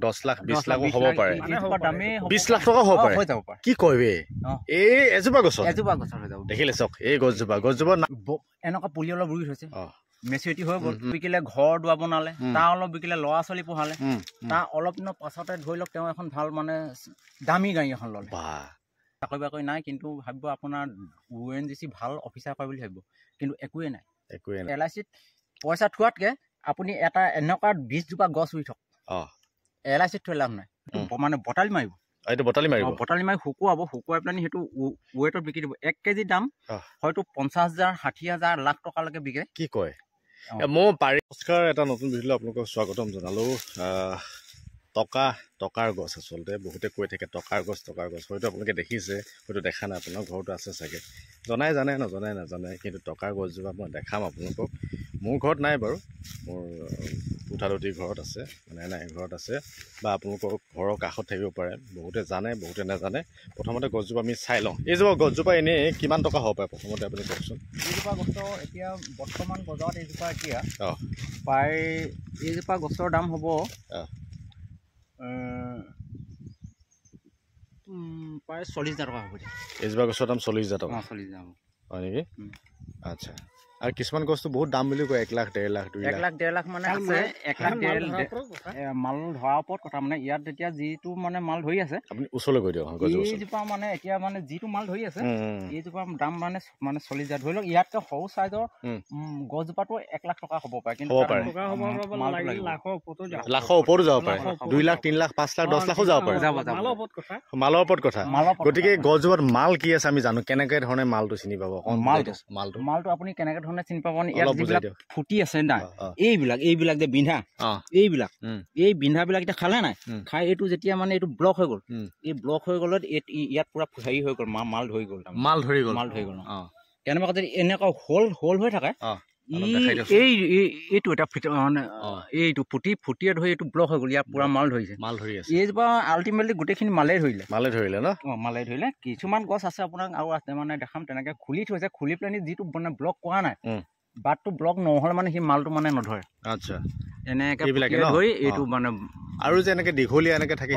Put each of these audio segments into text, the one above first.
10 লাখ 20 লাখো হ'ব পাৰে এইজোপা দামে 20 লাখ টকা হ'ব পাৰে হৈ যাব পাৰে কি কইবে এই এজোপা গছ হৈ যাব দেখিলে চক এই গছজোপা এনেকুৱা পুলি অলপ ৰুই থৈছে মেচিউৰিটি হৈ গ'ল বিকিলে ঘৰ দুৱাৰ বনালে তাৰ অলপ বিকিলে ল'ৰা ছোৱালী পঢ়ালে তাৰ অলপ দিনৰ পাছতে ধৰি লওক তেওঁ এখন ভাল মানে দামী গাড়ী এখন ল'লে চাকৰি বাকৰি নাই কিন্তু ভাবিব আপোনাৰ UNGC ভাল অফিচাৰ পায় বুলি ভাবিব কিন্তু একোৱে নাই LICত পইচা থোৱাতকে আপুনি এটা এনেকুৱা 20 জোপা গছ ৰুই থক LICত থৈ লাভ নাই মানে বটালি মাৰিব এইটো বটালি মাৰি শুকুৱাই পেলাই সেইটো ৱেটত বিকি দিব 1 কেজি দাম হয়তো 50,000 60,000 লাখ টকালৈকে বিকে কি কয় মই পাৰি নমস্কাৰ এটা নতুন ভিডিঅ'লৈ আপোনালোকক স্বাগতম জনালো টকাৰ গছ আচলতে বহুতে কৈ থাকে টকাৰ গছ হয়তো আপোনালোকে দেখিছে হয়তো দেখা নাই আপোনাৰ ঘৰতো আছে চাগে জানে নাজানে কিন্তু টকাৰ গছজোপা মই দেখাম আপোনালোকক মোৰ ঘৰত নাই বাৰু মোৰ কোঠালতি ঘৰত আছে মানে নাই ঘৰত আছে বা আপোনালোকৰ ঘৰৰ কাষত থাকিব পাৰে বহুতে জানে বহুতে নাজানে প্ৰথমতে গছজোপা আমি চাই লওঁ এইজোপা গছজোপা এনেই কিমান টকা হ'ব পাৰে প্ৰথমতে আপুনি কওকচোন এইজোপা গছৰ এতিয়া বৰ্তমান বজাৰত এইজোপা এতিয়া প্ৰায় এইজোপা গছৰ দাম হ'ব প্ৰায় 40,000 টকা হ'ব এইজোপা গছৰ দাম 40,000 টকা 40,000 হয় নেকি আচ্ছা আৰু কিছুমান গছটো বহুত দাম বুলি কয় 1 লাখ 1.5 লাখ 2 লাখ 1 লাখ 1.5 লাখ মানে আছে 1 লাখ 1.5 মাল ধৰাৰ ওপৰত কথা মানে ইয়াত যেতিয়া যিটো মানে মাল ধৰি আছে আপুনি ওচৰলৈ গৈ দিয়ক এইজোপা মানে এতিয়া মানে যিটো মাল ধৰি আছে এইজোপা দাম মানে 40,000 ধৰি লওক ইয়াতকৈ সৰু চাইজৰ গছজোপাটো 1 লাখ টকা হ'ব পাৰে কিন্তু লাখৰ ওপৰতো যাব পাৰে 2 লাখ 3 লাখ 5 লাখ 10 লাখো যাব পাৰে মালৰ ওপৰত কথা গতিকে গছজোপাত মাল কি আছে আমি জানো কেনেকে ধৰণে মালটো চিনি পাব মালটো আপুনি কেনেকে ধৰণে চিনি পাব ইয়াত যিবিলাক ফুটি আছে না এইবিলাক যে বিন্ধা এই বিন্ধাবিলাক এতিয়া খালে নাই খাই এইটো যেতিয়া মানে এইটো ব্লক হৈ গ'ল এই ব্লক হৈ গ'লত ইয়াত পুৰা হেৰি হৈ গ'ল মাল ধৰি গ'ল কেনেবাকৈ যদি এনেকুৱা হোল হৈ থাকে এইটো এটা মানে এইটো ফুটিয়ে ধৰি এইটো ব্লক হৈ গ'ল ইয়াত পুৰা মাল ধৰি আছে এইজোপা আল্টিমেটলি গোটেইখিনি মালে ধৰিলে ন মালে ধৰিলে কিছুমান গছ আছে আপোনাক আৰু আছে মানে দেখাম তেনেকে খুলি থৈছে খুলি পেলাই যিটো মানে ব্লক কৰা নাই বাটটো ব্লক নহ'লে মানে সি মালটো মানে নধৰে আচ্ছা এনেকে ধৰি এইটো মানে আৰু যে এনেকে দীঘলীয়া এনেকে থাকে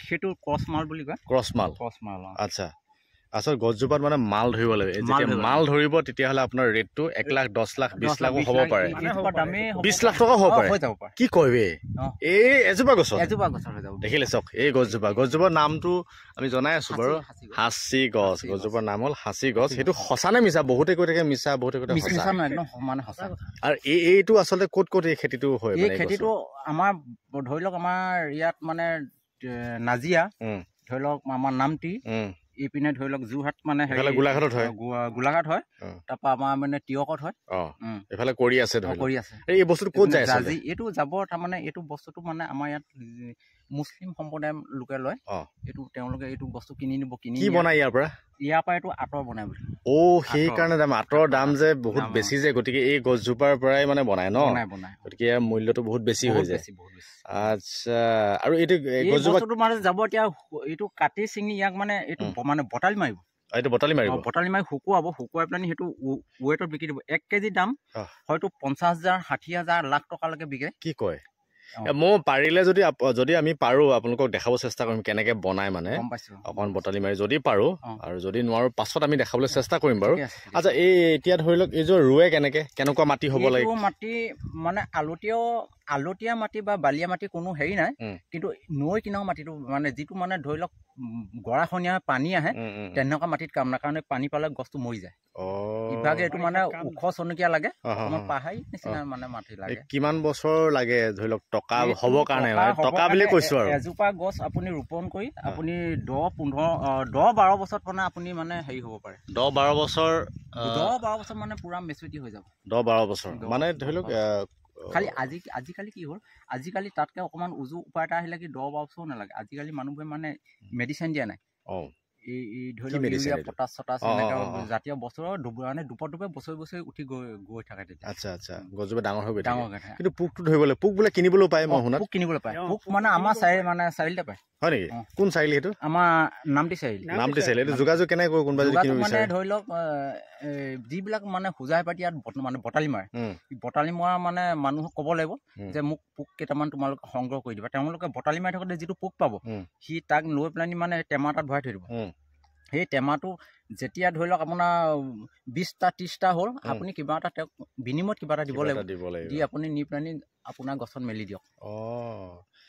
সেইটো ক্ৰছ মাল বুলি কয় ক্ৰছ মাল আচ্ছা আচল গছজোপাত মানে মাল ধৰিব লাগে যেতিয়া মাল ধৰিব তেতিয়াহ'লে আপোনাৰ ৰেটটো 1 লাখ 10 লাখ 20 লাখো হ'ব পাৰে 20 লাখ টকা হ'ব পাৰে কি কইবে এই এজোপা গছ দেখিলে চক এই গছজোপাৰ নামটো আমি জনাই আছো বাৰু হাঁচি গছজোপাৰ নাম হ'ল হাঁচি গছ সেইটো সঁচা নে মিছা বহুতে কৈ থাকে মিছা বহুতে কৈ থাকে সঁচা আৰু এইটো আচলতে ক'ত এই খেতিটো হয় এই খেতিটো আমাৰ ধৰি লওক আমাৰ ইয়াত মানে নাজিয়া ধৰি লওক আমাৰ নামটি ইপিনে ধৰি লওক যোৰহাট মানে গোলাঘাটত হয় তাৰপৰা আমাৰ মানে তিয়কত হয় এইফালে কৰি আছে এই বস্তুটো ক'ত যায় এইটো যাব তাৰমানে এইটো বস্তুটো মানে আমাৰ ইয়াত মুছলিম সম্প্ৰদায়ৰ লোকে লয় এইটো তেওঁলোকে এইটো বস্তু কিনি বনাই ইয়াৰ পৰা এইটো আঁতৰ বনাই বুলি সেইকাৰণে দাম আঁতৰৰ দাম যে বহুত বেছি যে গতিকে এই গছজোপাৰ পৰাই মানে বনাই ন গতিকে ইয়াৰ মূল্যটো বহুত বেছি হৈ যায় আচ্ছা আৰু এইটো গছজোপা মানে যাব এতিয়া এইটো কাটি ছিঙি ইয়াক মানে এইটো মানে বটালি মাৰিব বটালি মাৰি শুকুৱাই পেলাই সেইটো ৱেটত বিকি দিব 1 কেজি দাম হয়তো 50,000 60,000 লাখ টকালৈকে বিকে কি কয় মই পাৰিলে যদি আমি পাৰো আপোনালোকক দেখাব চেষ্টা কৰিম কেনেকে বনাই মানে অকণ বটালি মাৰি যদি পাৰো আৰু যদি নোৱাৰো পাছত আমি দেখাবলৈ চেষ্টা কৰিম বাৰু আচ্ছা এই এতিয়া ধৰি লওক এইযোৰ ৰুৱে কেনেকুৱা মাটি হ'ব লাগে মাটি মানে আলতীয়া মাটি বা বালিয়া মাটি কোনো হেৰি নাই কিন্তু নৈ কিনাও মাটিটো মানে যিটো মানে ধৰি লওক গৰাখনীয়া পানী আহে তেনেকুৱা মাটিত কাম নাই কাৰণে পানী পালে গছটো মৰি যায় ইভাগে এইটো মানে ওখ চনকীয়া লাগে পাহাৰী নিচিনা মানে মাটি লাগে কিমান বছৰ লাগে ধৰি লওক টকা হ'ব কাৰণে টকা বুলি কৈছো আৰু এজোপা গছ আপুনি ৰোপণ কৰি আপুনি 10-12 বছৰত মানে আপুনি মানে হেৰি হ'ব পাৰে 10-12 বছৰ মানে পুৰা মেচুৰিটি হৈ যাব 10-12 বছৰ মানে ধৰি লওক খালি আজিকালি কি হ'ল আজিকালি তাতকে অকমান উজু উপায় এটা আহিলে কি 10-12 বছৰ নালাগে আজিকালি মানুহবোৰে মানে মেডিচিন দিয়া নাই ধৰি লওক ইউৰিয়া পটাছ চটাছ জাতীয় বস্তু মানে দুপৰ বছৰি উঠি গৈ থাকে তেতিয়া। আচ্ছা আচ্ছা, গছজোপা ডাঙৰ হৈ গৈ থাকে। কিন্তু পোকটো ধৰিবলৈ পোক বোলে কিনিবলৈ পায়, মই শুনাত। পোক কিনিবলৈ পায়, পোক মানে আমাৰ চাৰিআলিতে পায়। হয় নেকি? কোন চাৰিআলি সেইটো? আমাৰ নামটি চাৰিআলি। নামটি চাৰিআলি। এইটো যোগাযোগ কেনেকৈ কৰিব কোনোবা যদি কিনিব বিচাৰে? মানে ধৰি লওক যিবিলাক মানে হোজাই পাতি ইয়াত মানে বটালি মাৰে, বটালি মৰা মানে মানুহক ক'ব লাগিব যে মোক পোক কেইটামান তোমালোকে সংগ্ৰহ কৰি দিবা। তেওঁলোকে বটালি মাৰি থাকোঁতে যিটো পোক পাব সি তাক লৈ পেলাই মানে টেমা এটাত ভৰাই থৈ দিব। সেই টেমাটো যেতিয়া ধৰি লওক আপোনাৰ 20টা 30টা হ'ল, আপুনি কিবা এটা তেওঁক বিনিময়ত কিবা এটা দিব লাগিব, দি আপুনি নি পেলাই আপোনাৰ গছত মেলি দিয়ক।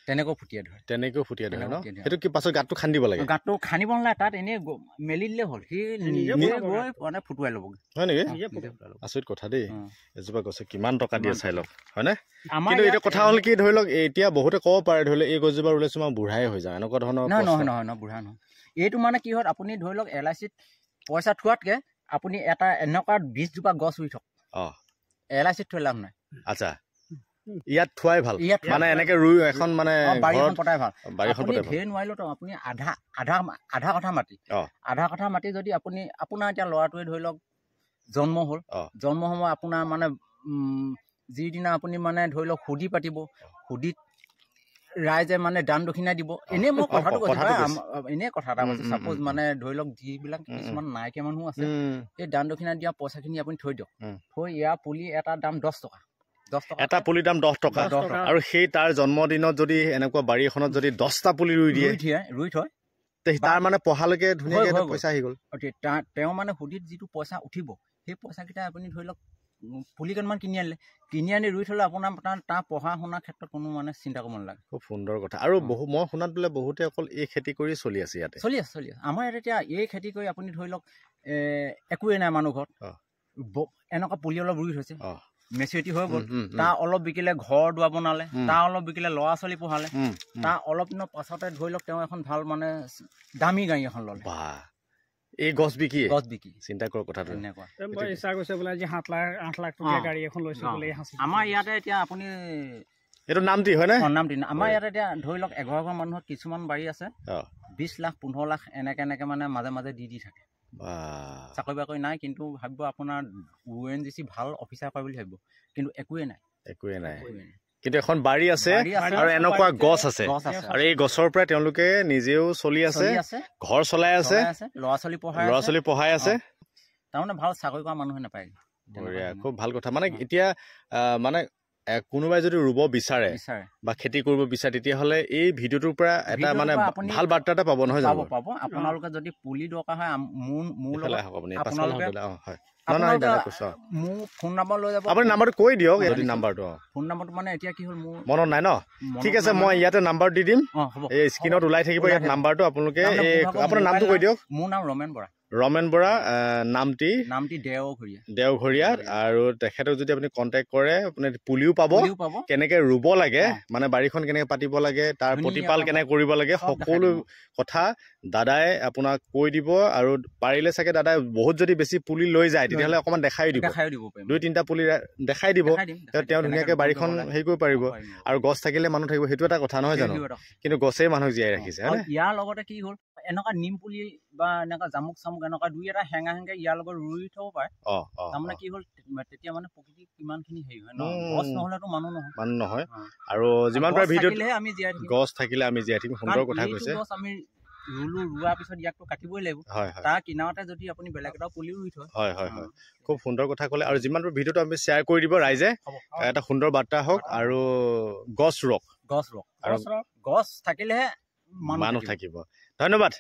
তেনেকৈ ফুটিয়াই ধৰে। তেনেকৈ ফুটিয়াই ধৰে ন? সেইটো কি পাছত গাঁতটো খান্দি দিব লাগে? গাঁতটো খান্দিব নালাগে, তাত এনেই মেলি দিলে হ'ল, সি নিজে গৈ মানে ফুটুৱাই ল'ব। হয় নেকি? আচৰিত কথা দেই। এজোপা গছে কিমান টকা দিয়ে চাই লওক, হয়নে? কিন্তু এতিয়া কথা হ'ল কি, ধৰি লওক এতিয়া বহুতে ক'ব পাৰে ধৰি লওক এই গছজোপা ৰুলে মই বুঢ়াই হৈ যাওঁ, এনেকুৱা ধৰণৰ। নহয় বুঢ়া নহয়। এইটো মানে কি হ'ল, আপুনি ধৰি লওক LICত পইচা থোৱাতকে আপুনি এটা এনেকুৱা 20জোপা গছ ৰুই থওক। LICত থৈ লাভ নাই। আচ্ছা, ইয়াত থোৱাই ভাল, মানে এনেকে ৰুই এখন মানে বাৰীখন পতাই ভাল। আপুনি ধেৰ নোৱাৰিলেও আপুনি আধা কথা মাটি যদি আপুনি আপোনাৰ এতিয়া ল'ৰাটোৱে ধৰি লওক জন্ম হ'ল, জন্ম সময় আপোনাৰ মানে যিদিনা আপুনি মানে ধৰি লওক সুধি পাতিব, সুধিত ৰাইজে মানে দান দক্ষিণা দিব। এনেই মই কথাটো কৈছো, এনেই কথা এটা কৈছো। চাপোজ মানে ধৰি লওক যিবিলাক কিছুমান নাইকিয়া মানুহ আছে, এই দান দক্ষিণা দিয়া পইচাখিনি আপুনি থৈ দিয়ক। থৈ ইয়াৰ পুলি এটা দাম 10 টকা। এটা পুলিৰ দাম 10 টকা। আৰু সেই তাৰ জন্মদিনত যদি এনেকুৱা বাৰী এখনত যদি 10টা পুলি ৰুই থয়, তাৰ মানে পঢ়ালৈকে ধুনীয়াকৈ পইচা আহি গ'ল। তেওঁ মানে সুধিত যিটো পইচা উঠিব, সেই পইচাকেইটা আপুনি ধৰি লওক পুলি কেইটামান কিনি আনি ৰুই থ'লে আপোনাৰ তাৰ পঢ়া শুনাৰ ক্ষেত্ৰত কোনো মানে চিন্তা কৰিব নালাগে। খুব সুন্দৰ কথা। আৰু মই শুনাত বোলে বহুতে অকল এই খেতি কৰি চলি আছে ইয়াতে। চলি আছে। আমাৰ ইয়াত এতিয়া এই খেতি কৰি আপুনি ধৰি লওক একোৱেই নাই মানুহ ঘৰত, এনেকুৱা পুলি অলপ ৰুই থৈছে, মেচিউৰিটি হৈ গ'ল, তাৰ অলপ বিকিলে ঘৰ দুৱাৰ বনালে, তাৰ অলপ বিকিলে ল'ৰা ছোৱালী পঢ়ালে, তাৰ অলপ দিনৰ পাছতে ধৰি লওক তেওঁ এখন ভাল মানে দামী গাড়ী এখন ল'লে। এই গছ বিকি চিন্তা কৰক কথাটো। আমাৰ ইয়াতে এতিয়া আপুনি এইটো নামটি হয় নে? নামটি। আমাৰ ইয়াতে এতিয়া ধৰি লওক 11 ঘৰ মানুহৰ কিছুমান বাৰী আছে 20 লাখ 15 লাখ এনেকে মানে মাজে দি থাকে। চাকৰি বাকৰি নাই, কিন্তু ভাবিব আপোনাৰ ONGC ভাল অফিচাৰ পায় বুলি ভাবিব, কিন্তু একোৱে নাই। কিন্তু এখন বাৰী আছে আৰু এনেকুৱা গছ আছে, আৰু এই গছৰ পৰা তেওঁলোকে নিজেও চলি আছে, ঘৰ চলাই আছে, ল'ৰা ছোৱালী পঢ়াই আছে। তাৰমানে ভাল চাকৰি কৰা মানুহে নাপায়। খুব ভাল কথা। মানে এতিয়া মানে কোনোবাই যদি ৰুব বিচাৰে বা খেতি কৰিব বিচাৰে, তেতিয়াহ'লে এই ভিডিঅ'টোৰ পৰা এটা মানে ভাল বাৰ্তা এটা পাব, নহয় জানো? পাব। আপোনালোকে যদি পুলি দৰকাৰ হয় মোৰ ফোন নম্বৰ লৈ যাব। আপুনি নাম্বাৰটো কৈ দিয়ক। নাম্বাৰটো ফোন নম্বৰটো মানে এতিয়া কি হ'ল মোৰ মনত নাই ন? ঠিক আছে, মই ইয়াতে নাম্বাৰ দি দিম, এই স্ক্ৰীনত ওলাই থাকিব ইয়াত নাম্বাৰটো। আপোনালোকে আপোনাৰ নামটো কৈ দিয়ক। মোৰ নাম ৰমেন বৰা। নামটি দেওঘৰীয়া। আৰু তেখেতক যদি আপুনি কণ্টেক্ট কৰে, আপুনি পুলিও পাব, কেনেকে ৰুব লাগে, মানে বাৰীখন কেনেকে পাতিব লাগে, তাৰ প্ৰতিপাল কেনেকে কৰিব লাগে, সকলো কথা দাদাই আপোনাক কৈ দিব। আৰু পাৰিলে চাগে দাদাই বহুত যদি বেছি পুলি লৈ যায়, তেতিয়াহ'লে অকণমান দেখাই দিব, 2-3টা পুলি দেখাই দিব। তেওঁ ধুনীয়াকে বাৰীখন হেৰি কৰিব পাৰিব। আৰু গছ থাকিলে মানুহ থাকিব, সেইটো এটা কথা, নহয় জানো? কিন্তু গছেই মানুহক জীয়াই ৰাখিছে। ইয়াৰ লগতে কি হ'ল, এনেকুৱা নিম পুলি বা এনেকুৱা জামুক এনেকুৱা 2-এটা হেঙা ইয়াৰ লগত ৰুই থব পাৰে। তাৰমানে কি হ'ল, তেতিয়া মানে প্ৰকৃতি কিমানখিনি হেৰি হয় ন, গছ নহ'লেতো মানুহ নহয়। আৰু যিমান পাৰে ভিডিঅ'ত গছ থাকিলে আমি জীয়াই থাকিম। সুন্দৰ কথা কৈছে। আমি ৰোৱাৰ পিছত ইয়াকতো কাটিবই লাগিব, তাৰ কিনাৰতে যদি আপুনি বেলেগ এটা পুলি ৰুই থয়। হয়। খুব সুন্দৰ কথা ক'লে। আৰু যিমান পাৰে ভিডিঅ'টো আমি শ্বেয়াৰ কৰি দিব ৰাইজে, এটা সুন্দৰ বাৰ্তা হওক। আৰু গছ ৰুওক, আৰু গছ থাকিলেহে মানুহ থাকিব। ধন্যবাদ।